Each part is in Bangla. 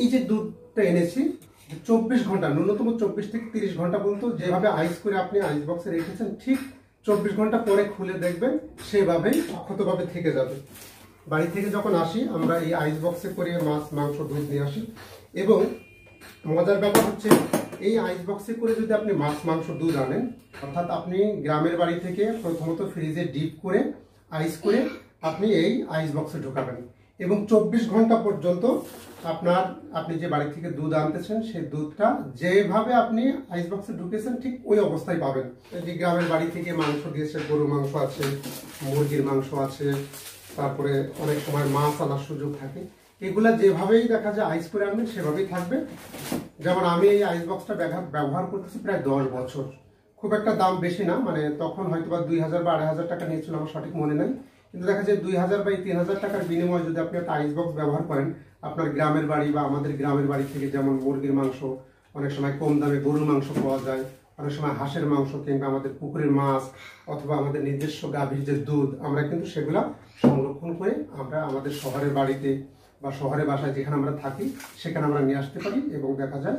এই যে দুধটা এনেছি 24 ঘন্টা, ন্যূনতম 24 থেকে 30 ঘন্টা পর্যন্ত যেভাবে আইস করে আপনি আইস বক্সে রেখেছেন ঠিক 24 ঘন্টা পরে খুলে দেখবেন সেভাবেই অক্ষতভাবে থেকে যাবে। বাড়ি থেকে যখন আসি আমরা এই আইস বক্সে করে মাছ, মাংস, দুধ নিয়ে আসি এবং মজার ব্যাপার হচ্ছে এই আইস বক্সে করে যদি আপনি মাছ, মাংস, দুধ আনেন, অর্থাৎ আপনি গ্রামের বাড়ি থেকে প্রথমত ফ্রিজে ডিপ করে আইস করে আপনি এই আইস বক্সে ঢোকাবেন এবং 24 ঘন্টা পর্যন্ত আপনি যে বাড়ি থেকে দুধ আনতেছেন সেই দুধটা যেভাবে আপনি আইস বক্সে ঢুকেছেন ঠিক ওই অবস্থায় পাবেন। যে গ্রামের বাড়ি থেকে মাংস দিয়েছে, গরুর মাংস আছে, মুরগির মাংস আছে, তারপরে অনেক সময় মাছ আনার সুযোগ থাকে, এগুলা যেভাবেই দেখা যায় আইস করে আনবেন সেভাবেই থাকবে। যেমন আমি এই আইস বক্সটা ব্যবহার করতেছি প্রায় 10 বছর। খুব একটা দাম বেশি না, মানে তখন হয়তো বা 2000 বা 2500 টাকা নিয়েছিল, আমার সঠিক মনে নাই, কিন্তু দেখা যায় 2000 বা 3000 টাকার বিনিময়ে যদি আপনি একটা আইস বক্স ব্যবহার করেন, আপনার গ্রামের বাড়ি বা আমাদের গ্রামের বাড়ি থেকে যেমন মুরগির মাংস, অনেক সময় কম দামে গরুর মাংস পাওয়া যায়, অনেক সময় হাঁসের মাংস, কিংবা আমাদের পুকুরের মাছ অথবা আমাদের নিজস্ব গাভীর যে দুধ, আমরা কিন্তু সেগুলা সংরক্ষণ করে আমরা আমাদের শহরের বাড়িতে বা শহরের বাসায় যেখানে আমরা থাকি সেখানে আমরা নিয়ে আসতে পারি এবং দেখা যায়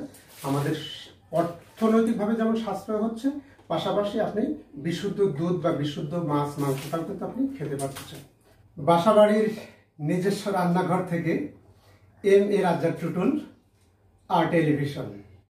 আমাদের অর্থনৈতিকভাবে যেমন সাশ্রয় হচ্ছে, পাশাপাশি আপনি বিশুদ্ধ দুধ বা বিশুদ্ধ মাছ, মাংসটাও কিন্তু আপনি খেতে পারছেন। বাসা বাড়ির নিজস্ব রান্নাঘর থেকে M A Razzak Tutul, R television.